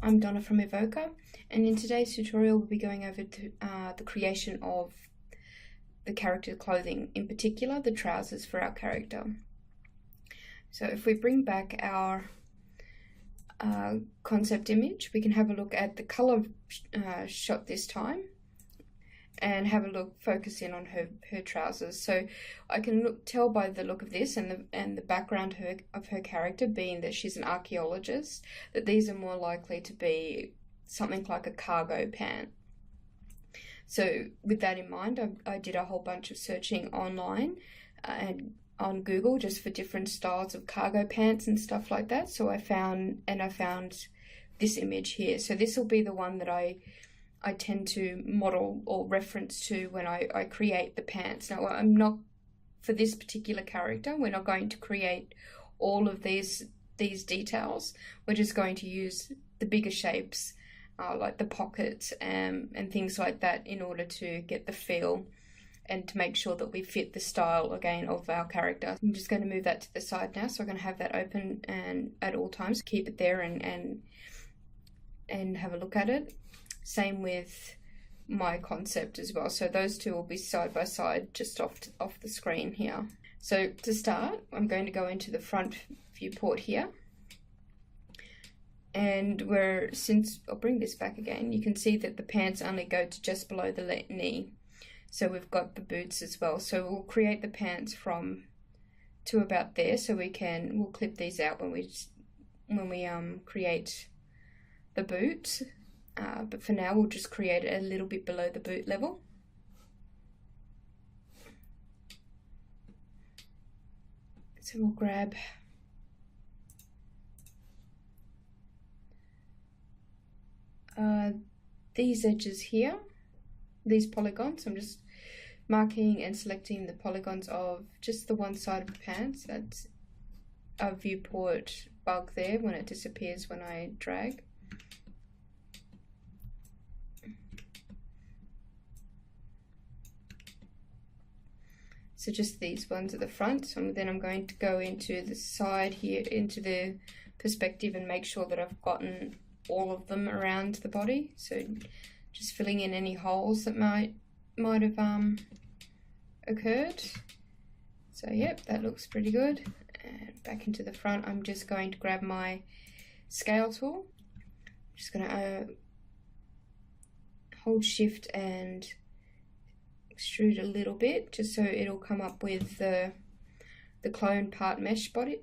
I'm Donna from Evoca, and in today's tutorial we'll be going over the creation of the character clothing, in particular the trousers for our character. So if we bring back our concept image, we can have a look at the color shot this time and have a look, focus in on her trousers. So I can tell by the look of this and the background of her character, being that she's an archaeologist, that these are more likely to be something like a cargo pant. So with that in mind, I did a whole bunch of searching online and on Google just for different styles of cargo pants and stuff like that. So I found this image here. So this will be the one that I tend to model or reference to when I create the pants. Now, I'm not, for this particular character, we're not going to create all of these details. We're just going to use the bigger shapes, like the pockets and things like that, in order to get the feel and to make sure that we fit the style again of our character. I'm just going to move that to the side now, so I'm going to have that open and at all times keep it there and have a look at it. Same with my concept as well. So those two will be side by side just off the screen here. So to start, I'm going to go into the front viewport here. And since I'll bring this back again, you can see that the pants only go to just below the knee. So we've got the boots as well. So we'll create the pants to about there. So we'll clip these out when we create the boots. But for now, we'll just create it a little bit below the boot level. So we'll grab these edges here, these polygons. I'm just marking and selecting the polygons of just the one side of the pants. That's a viewport bug there when it disappears when I drag. So just these ones at the front. So then I'm going to go into the side here, into the perspective, and make sure that I've gotten all of them around the body. So just filling in any holes that might have occurred. So yep, that looks pretty good. And back into the front, I'm just going to grab my scale tool. I'm just going to hold shift and extrude a little bit, just so it'll come up with the clone part mesh body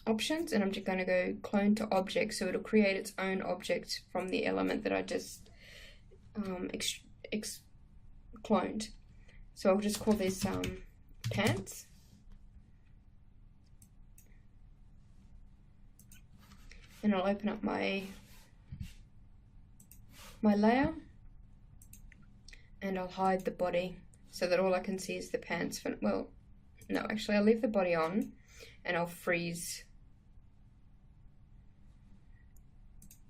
options. And I'm just going to go clone to object, so it'll create its own object from the element that I just cloned. So I'll just call this pants. And I'll open up my layer, and I'll hide the body so that all I can see is the pants. Well, no, actually I'll leave the body on and I'll freeze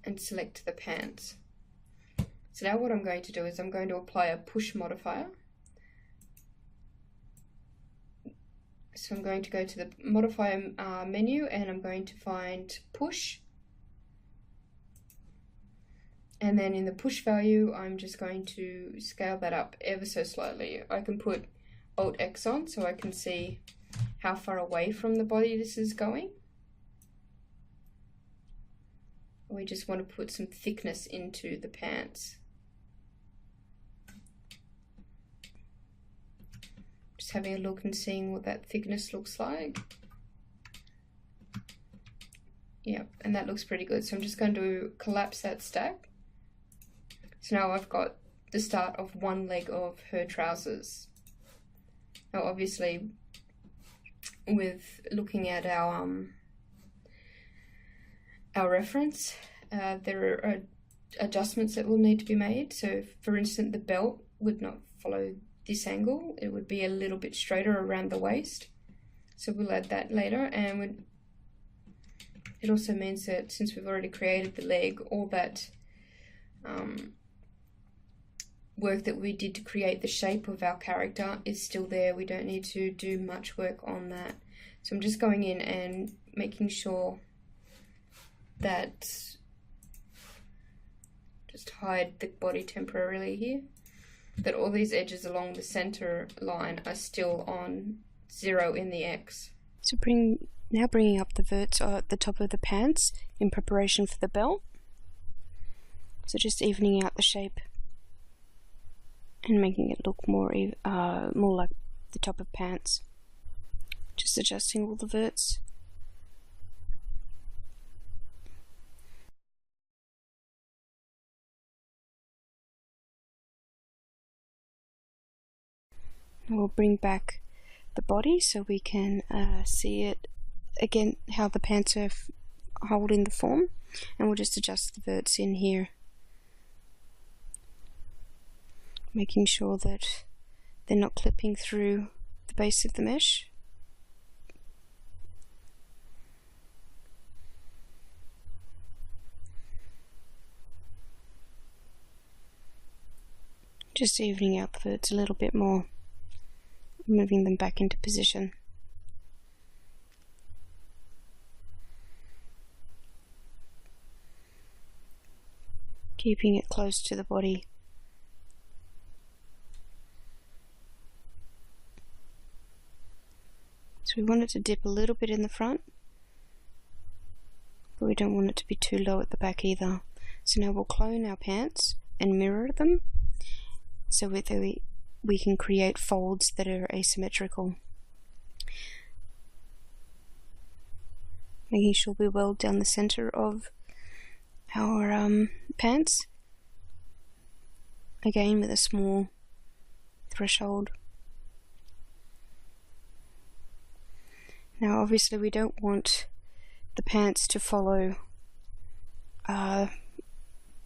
and select the pants. So now what I'm going to do is I'm going to apply a push modifier. So I'm going to go to the modifier menu, and I'm going to find push. And then in the push value, I'm just going to scale that up ever so slightly. I can put Alt X on so I can see how far away from the body this is going. We just want to put some thickness into the pants. Just having a look and seeing what that thickness looks like. Yep, and that looks pretty good. So I'm just going to collapse that stack. So now I've got the start of one leg of her trousers. Now obviously, with looking at our reference, there are adjustments that will need to be made. So for instance, the belt would not follow this angle. It would be a little bit straighter around the waist. So we'll add that later. And it also means that since we've already created the leg, all that work that we did to create the shape of our character is still there. We don't need to do much work on that. So I'm just going in and making sure that just hide the body temporarily here, that all these edges along the center line are still on 0 in the X. So now bringing up the verts at the top of the pants in preparation for the belt. So just evening out the shape and making it look more like the top of pants. Just adjusting all the verts. And we'll bring back the body so we can see it again, how the pants are holding the form, and we'll just adjust the verts in here, making sure that they're not clipping through the base of the mesh. Just evening out the verts a little bit more, moving them back into position. Keeping it close to the body. So we want it to dip a little bit in the front, but we don't want it to be too low at the back either. So now we'll clone our pants and mirror them so we can create folds that are asymmetrical. Making sure we weld down the center of our pants, again with a small threshold. Now obviously we don't want the pants to follow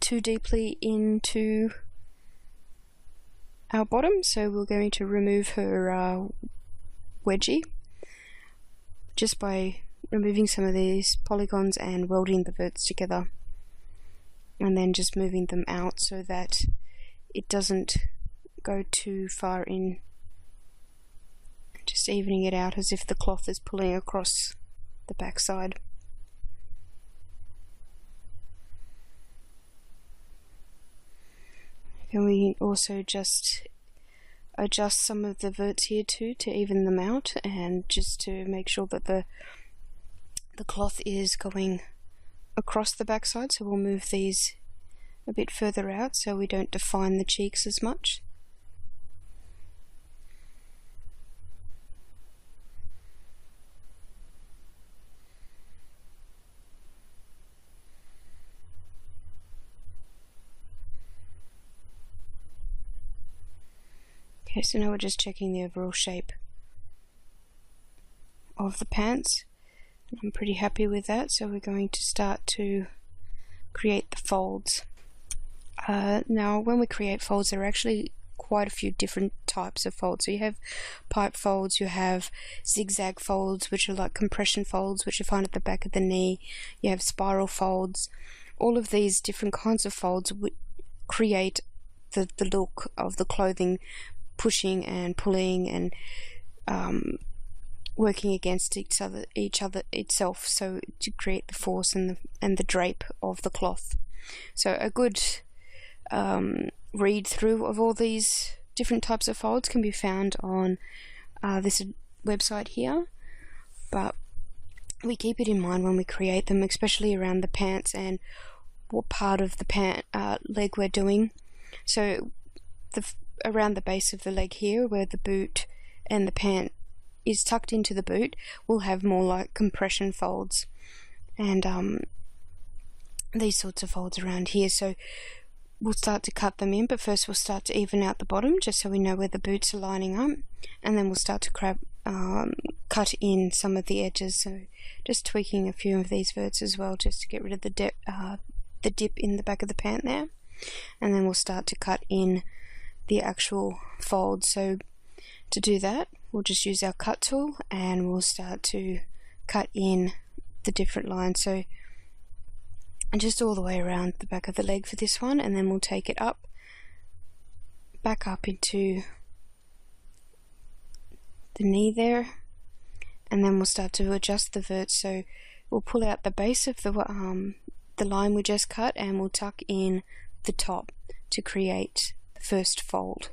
too deeply into our bottom, so we're going to remove her wedgie just by removing some of these polygons and welding the verts together, and then just moving them out so that it doesn't go too far in, just evening it out as if the cloth is pulling across the back side. And we can also just adjust some of the verts here too to even them out, and just to make sure that the cloth is going across the back side. So we'll move these a bit further out so we don't define the cheeks as much. Okay, so now we're just checking the overall shape of the pants. I'm pretty happy with that, so we're going to start to create the folds. Now when we create folds, there are actually quite a few different types of folds. So you have pipe folds, you have zigzag folds, which are like compression folds, which you find at the back of the knee, you have spiral folds. All of these different kinds of folds create the look of the clothing pushing and pulling and working against each other itself, so to create the force and the drape of the cloth. So a good read through of all these different types of folds can be found on this website here, but we keep it in mind when we create them, especially around the pants and what part of the leg we're doing. So around the base of the leg here, where the boot and the pant is tucked into the boot, we'll have more like compression folds and these sorts of folds around here. So we'll start to cut them in, but first we'll start to even out the bottom just so we know where the boots are lining up, and then we'll start to cut in some of the edges. So just tweaking a few of these verts as well, just to get rid of the dip in the back of the pant there, and then we'll start to cut in the actual fold. So to do that, we'll just use our cut tool and we'll start to cut in the different lines. So just all the way around the back of the leg for this one, and then we'll take it back up into the knee there, and then we'll start to adjust the verts. So we'll pull out the base of the line we just cut, and we'll tuck in the top to create the first fold.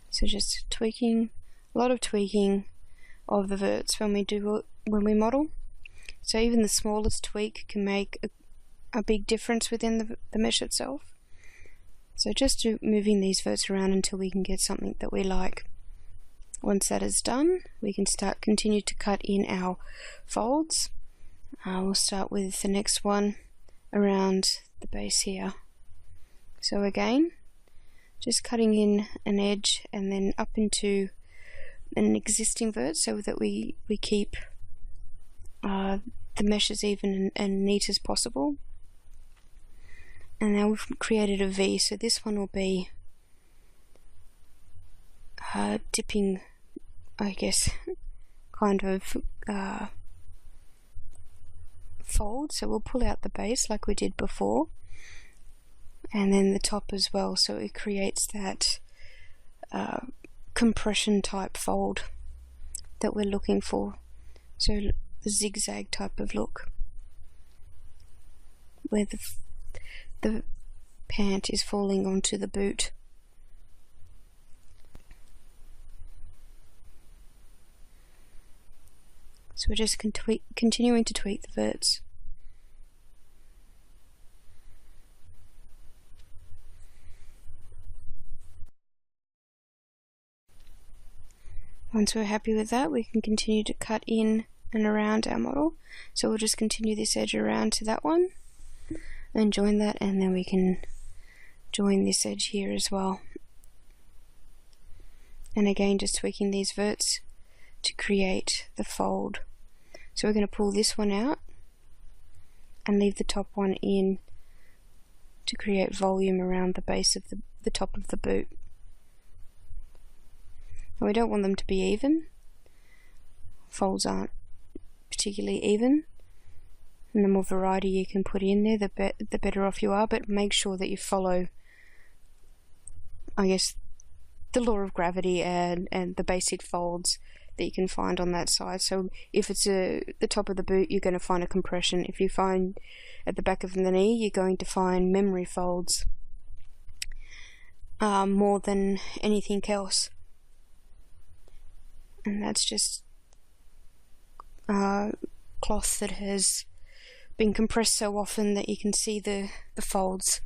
So just tweaking, a lot of tweaking of the verts when we model. So even the smallest tweak can make a big difference within the mesh itself. So just moving these verts around until we can get something that we like. Once that is done, we can continue to cut in our folds. We'll start with the next one around the base here. So again, just cutting in an edge and then up into an existing vert so that we keep the mesh as even and neat as possible. And now we've created a V, so this one will be dipping, I guess, kind of fold. So we'll pull out the base like we did before, and then the top as well, so it creates that compression type fold that we're looking for. So the zigzag type of look, where the pant is falling onto the boot. So we're just continuing to tweak the verts. Once we're happy with that, we can continue to cut in and around our model. So we'll just continue this edge around to that one and join that, and then we can join this edge here as well. And again, just tweaking these verts to create the fold. So we're going to pull this one out and leave the top one in to create volume around the base of the top of the boot. And we don't want them to be even. Folds aren't particularly even, and the more variety you can put in there, the better off you are, but make sure that you follow, I guess, the law of gravity and the basic folds that you can find on that side. So if it's the top of the boot, you're going to find a compression. If you find at the back of the knee, you're going to find memory folds more than anything else. And that's just cloth that has been compressed so often that you can see the folds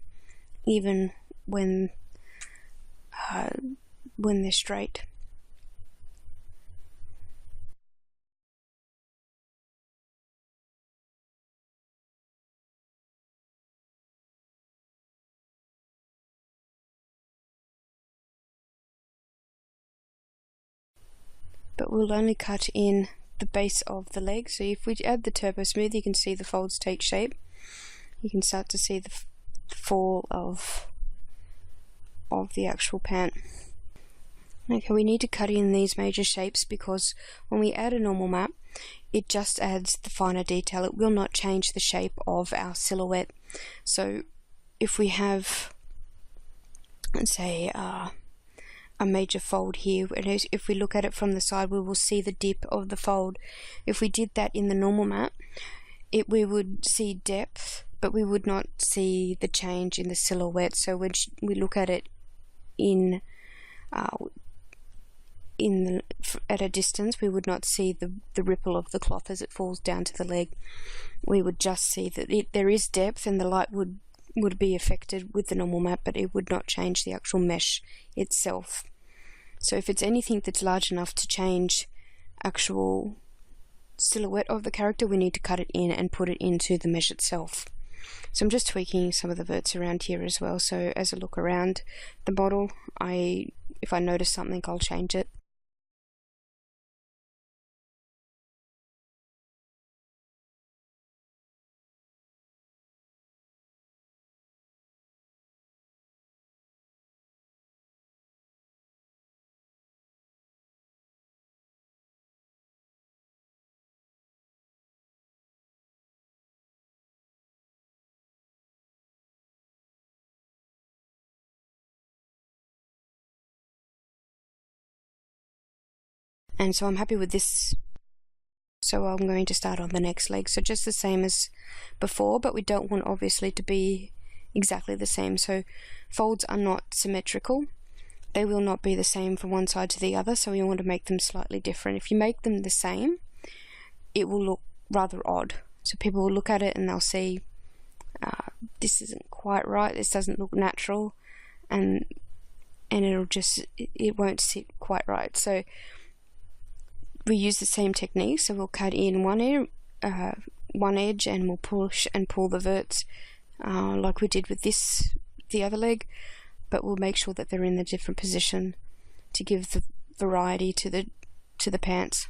even when they're straight. But we'll only cut in the base of the leg. So if we add the turbo smooth, you can see the folds take shape. You can start to see the fall of the actual pant. Okay, we need to cut in these major shapes because when we add a normal map, it just adds the finer detail. It will not change the shape of our silhouette. So if we have, let's say, a major fold here, and if we look at it from the side, we will see the dip of the fold. If we did that in the normal map, we would see depth, but we would not see the change in the silhouette. So when we look at it at a distance, we would not see the ripple of the cloth as it falls down to the leg. We would just see that there is depth, and the light would be affected with the normal map, but it would not change the actual mesh itself. So if it's anything that's large enough to change actual silhouette of the character, we need to cut it in and put it into the mesh itself. So I'm just tweaking some of the verts around here as well, so as I look around the model, if I notice something, I'll change it. And so I'm happy with this So I'm going to start on the next leg. So just the same as before, but we don't want obviously to be exactly the same. So folds are not symmetrical. They will not be the same from one side to the other, so we want to make them slightly different. If you make them the same, it will look rather odd. So people will look at it and they'll see, this isn't quite right, this doesn't look natural, and it won't sit quite right. So we use the same technique. So we'll cut in one edge and we'll push and pull the verts like we did with the other leg, but we'll make sure that they're in the different position to give the variety to the pants.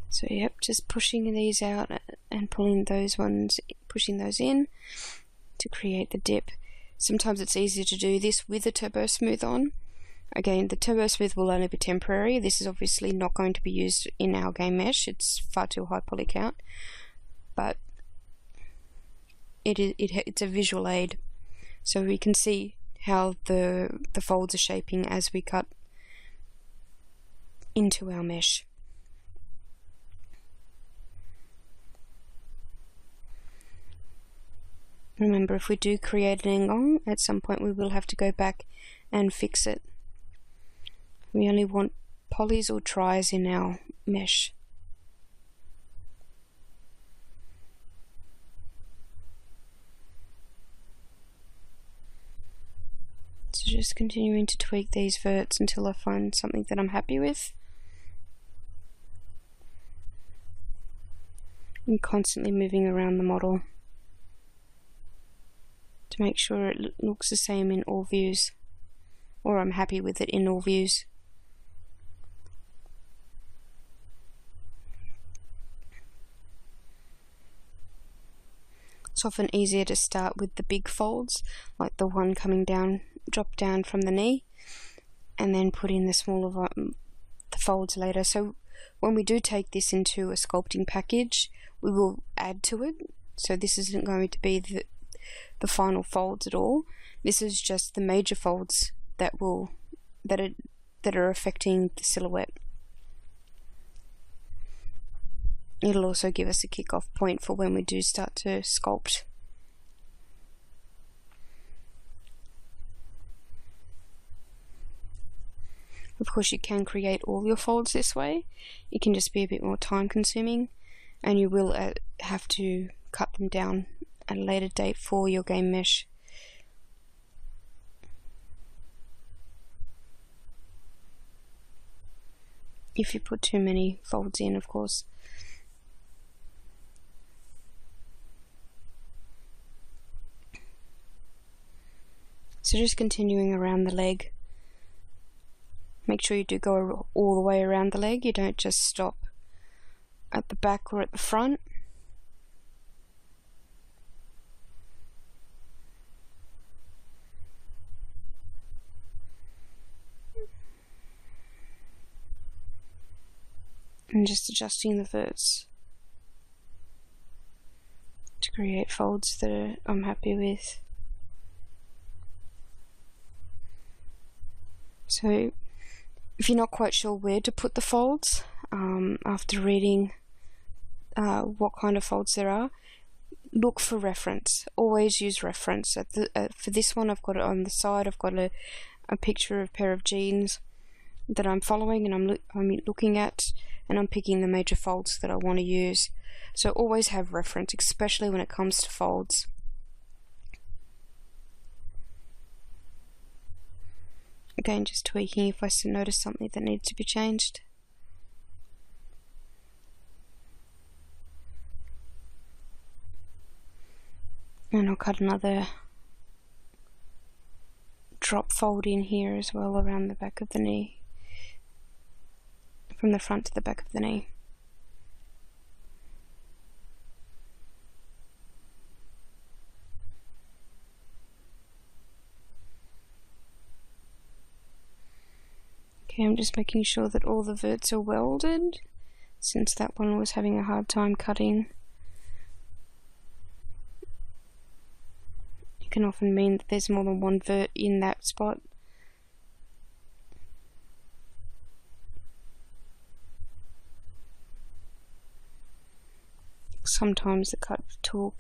So yep, just pushing these out and pulling those ones, pushing those in to create the dip. Sometimes it's easier to do this with the turbo smooth on. Again, the turbo smooth will only be temporary. This is obviously not going to be used in our game mesh. It's far too high poly count, but it's a visual aid, so we can see how the folds are shaping as we cut into our mesh. Remember, if we do create an angle, at some point we will have to go back and fix it. We only want polys or tris in our mesh. So just continuing to tweak these verts until I find something that I'm happy with. I'm constantly moving around the model to make sure it looks the same in all views, or I'm happy with it in all views. It's often easier to start with the big folds, like the one coming down, drop down from the knee, and then put in the smaller the folds later. So when we do take this into a sculpting package, we will add to it. So this isn't going to be the final folds at all. This is just the major folds that are affecting the silhouette. It'll also give us a kick-off point for when we do start to sculpt. Of course, you can create all your folds this way. It can just be a bit more time consuming, and you will have to cut them down at a later date for your game mesh. If you put too many folds in, of course. So just continuing around the leg. Make sure you do go all the way around the leg. You don't just stop at the back or at the front. And just adjusting the verts to create folds that I'm happy with. So if you're not quite sure where to put the folds, after reading what kind of folds there are, look for reference. Always use reference. For this one, I've got it on the side. I've got a picture of a pair of jeans that I'm following, and I'm looking at, and I'm picking the major folds that I want to use. So always have reference, especially when it comes to folds. Again, just tweaking if I notice something that needs to be changed. And I'll cut another drop fold in here as well around the back of the knee, from the front to the back of the knee. Okay, I'm just making sure that all the verts are welded, since that one was having a hard time cutting. It can often mean that there's more than one vert in that spot. Sometimes the cut tool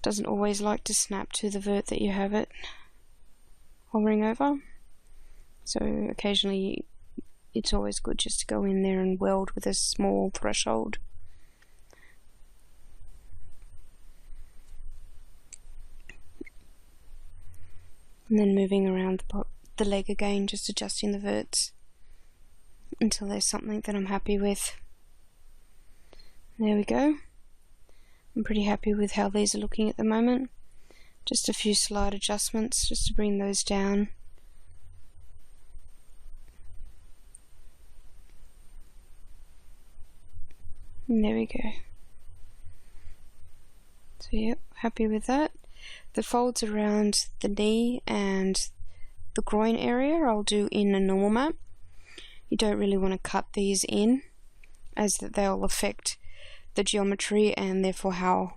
doesn't always like to snap to the vert that you have it hovering over. So occasionally it's always good just to go in there and weld with a small threshold. And then moving around the leg again, just adjusting the verts until there's something that I'm happy with. There we go. I'm pretty happy with how these are looking at the moment. Just a few slight adjustments just to bring those down. And there we go. So yep, happy with that. The folds around the knee and the groin area I'll do in a normal map. You don't really want to cut these in, as that they'll affect the geometry and therefore how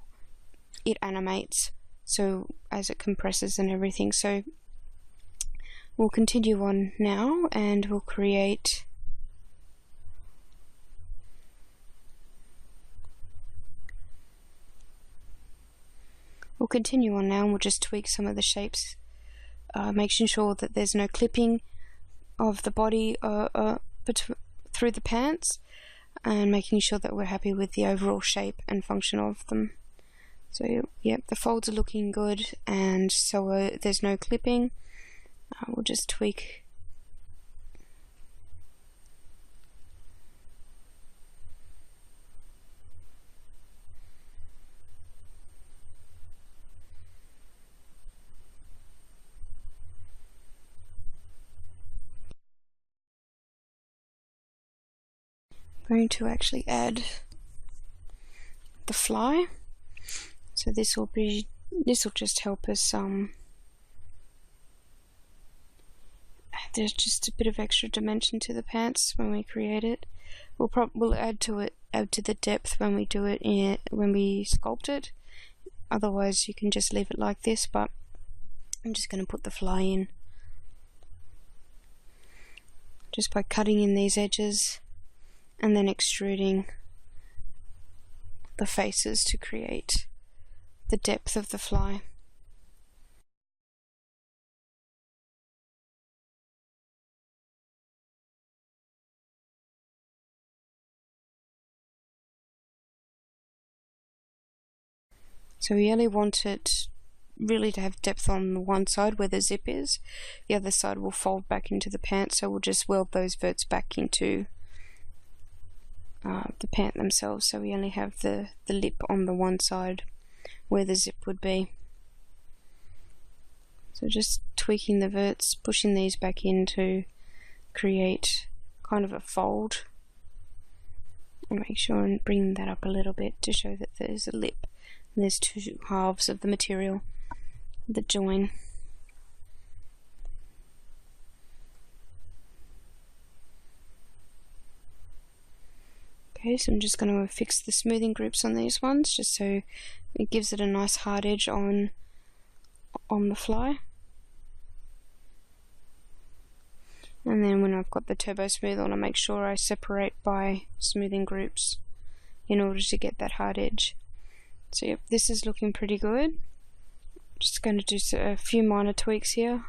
it animates, so as it compresses and everything. So we'll continue on now and we'll create and we'll just tweak some of the shapes, making sure that there's no clipping of the body through the pants, and making sure that we're happy with the overall shape and function of them. So yep, the folds are looking good, and so there's no clipping. We'll just tweak. I'm going to actually add the fly. So this will just help us there's just a bit of extra dimension to the pants when we create it. We'll add to the depth when we do it when we sculpt it. Otherwise you can just leave it like this, but I'm just going to put the fly in just by cutting in these edges and then extruding the faces to create the depth of the fly. So we only want it really to have depth on the one side where the zip is. The other side will fold back into the pants, so we'll just weld those verts back into the pant themselves, so we only have the lip on the one side where the zip would be. So just tweaking the verts, pushing these back in to create kind of a fold, and make sure and bring that up a little bit to show that there's a lip and there's two halves of the material that join. Okay, so I'm just going to fix the smoothing groups on these ones, just so it gives it a nice hard edge on the fly. And then when I've got the turbo smooth on, I make sure I separate by smoothing groups in order to get that hard edge. So yep, this is looking pretty good. Just going to do a few minor tweaks here.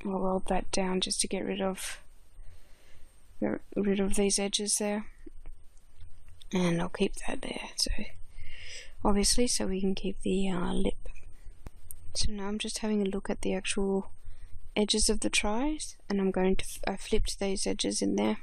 I'll weld that down just to get rid of these edges there, and I'll keep that there, so obviously so we can keep the lip. So now I'm just having a look at the actual edges of the tries, and I'm going to I flipped these edges in there.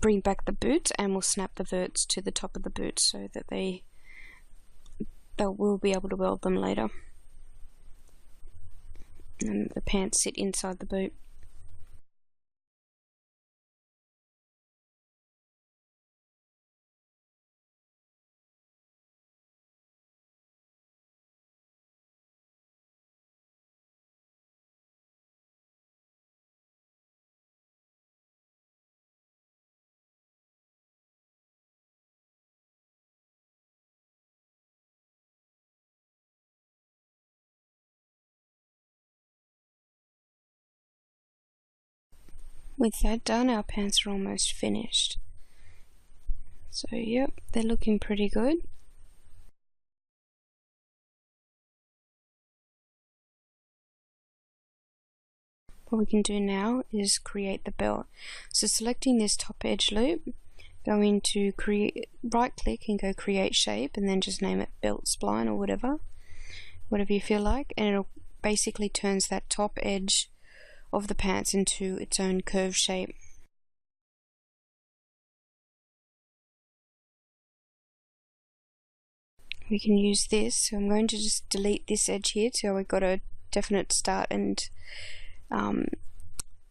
bring back the boot, and we'll snap the verts to the top of the boot so that we'll be able to weld them later. And the pants sit inside the boot. With that done, our pants are almost finished. So yep, they're looking pretty good. What we can do now is create the belt. So selecting this top edge loop, go into right click and go create shape, and then just name it belt spline or whatever you feel like, and it'll basically turns that top edge of the pants into its own curved shape. We can use this, so I'm going to just delete this edge here so we've got a definite start and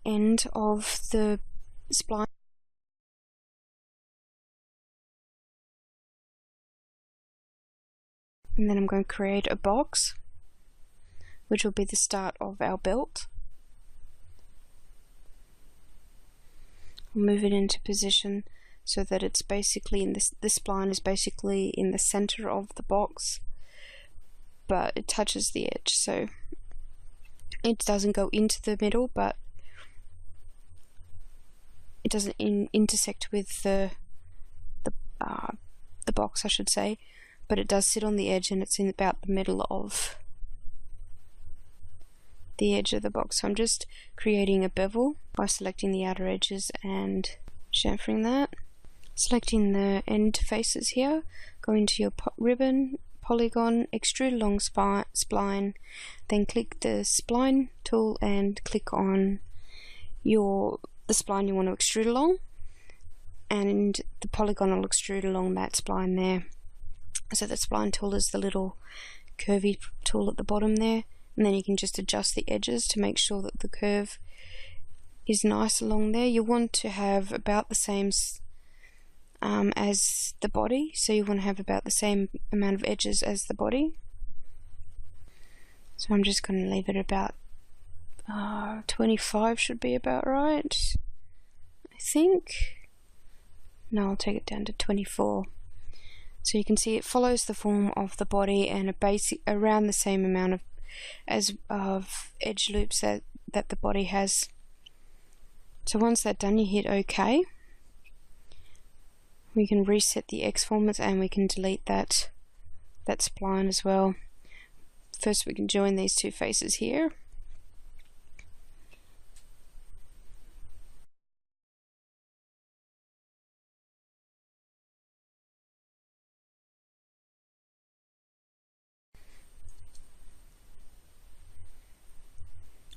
end of the spline. And then I'm going to create a box which will be the start of our belt. I'll move it into position so that it's basically in this spline is basically in the center of the box, but it touches the edge, so it doesn't go into the middle, but it doesn't intersect with the box, I should say, but it does sit on the edge and it's in about the middle of the edge of the box. So I'm just creating a bevel by selecting the outer edges and chamfering that. Selecting the end faces here, go into your ribbon, polygon, extrude along spline, then click the spline tool and click on the spline you want to extrude along, and the polygon will extrude along that spline there. So the spline tool is the little curvy tool at the bottom there, and then you can just adjust the edges to make sure that the curve is nice along there. You want to have about the same as the body, so you want to have about the same amount of edges as the body. So I'm just going to leave it about 25 should be about right, I think. No, I'll take it down to 24. So you can see it follows the form of the body and around the same amount of edge loops that the body has. So once that's done, you hit OK. We can reset the X formats and we can delete that spline as well. First we can join these two faces here.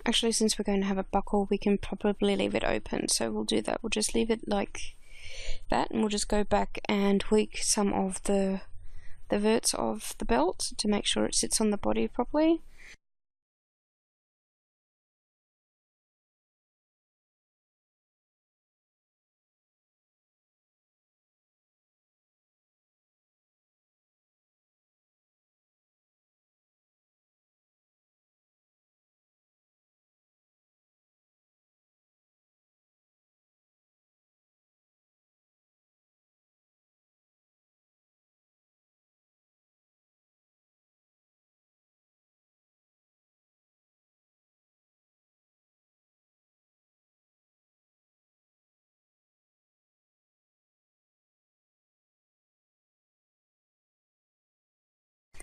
Actually, since we're going to have a buckle, we can probably leave it open, so we'll do that. We'll just leave it like that, and we'll just go back and tweak some of the verts of the belt to make sure it sits on the body properly.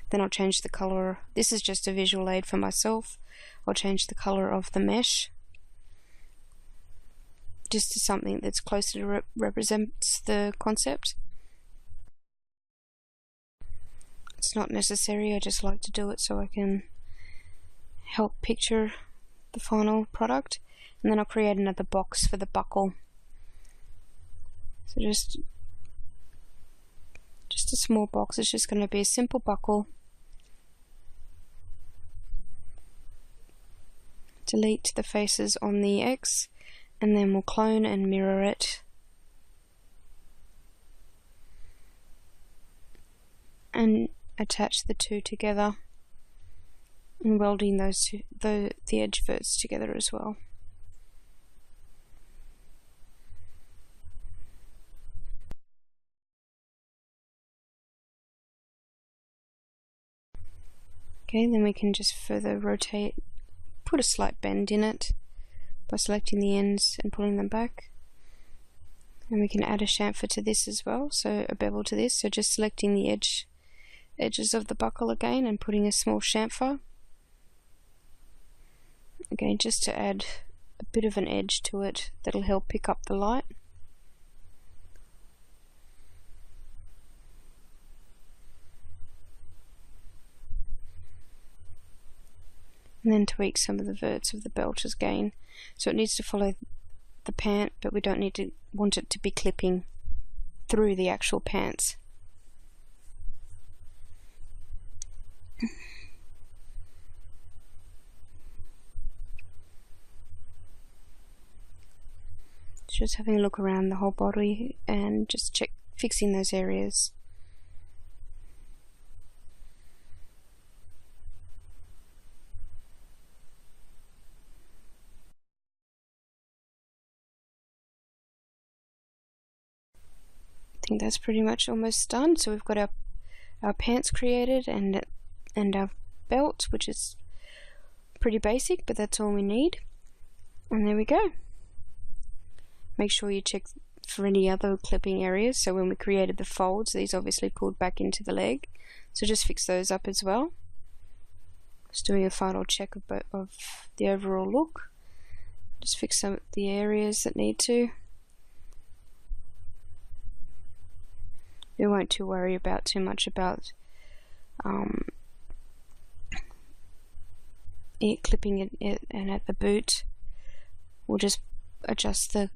Then I'll change the color. This is just a visual aid for myself. I'll change the color of the mesh just to something that's closer to represents the concept. It's not necessary, I just like to do it so I can help picture the final product. And then I'll create another box for the buckle. So just a small box. It's just going to be a simple buckle. Delete the faces on the X, and then we'll clone and mirror it, and attach the two together, and welding those two, the edge verts together as well. Okay, then we can just further rotate, put a slight bend in it by selecting the ends and pulling them back. And we can add a chamfer to this as well, so a bevel to this, so just selecting the edges of the buckle again and putting a small chamfer. Again, just to add a bit of an edge to it that'll help pick up the light. And then tweak some of the verts of the belt again. So it needs to follow the pant, but we don't want it to be clipping through the actual pants. Just having a look around the whole body and just fixing those areas. I think that's pretty much almost done. So we've got our pants created and our belt, which is pretty basic, but that's all we need. And there we go. Make sure you check for any other clipping areas. So when we created the folds, these obviously pulled back into the leg, so just fix those up as well. Just doing a final check of the overall look. Just fix some of the areas that need to. We won't worry too much about it clipping it, and at the boot we'll just adjust the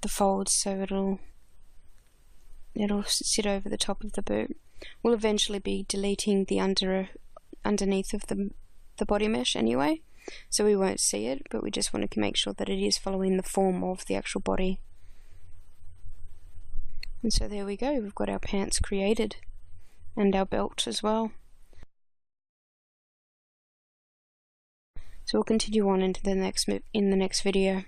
folds so it'll sit over the top of the boot. We'll eventually be deleting the underneath of the body mesh anyway, so we won't see it, but we just want to make sure that it is following the form of the actual body. And so there we go, we've got our pants created and our belt as well. So we'll continue on into in the next video.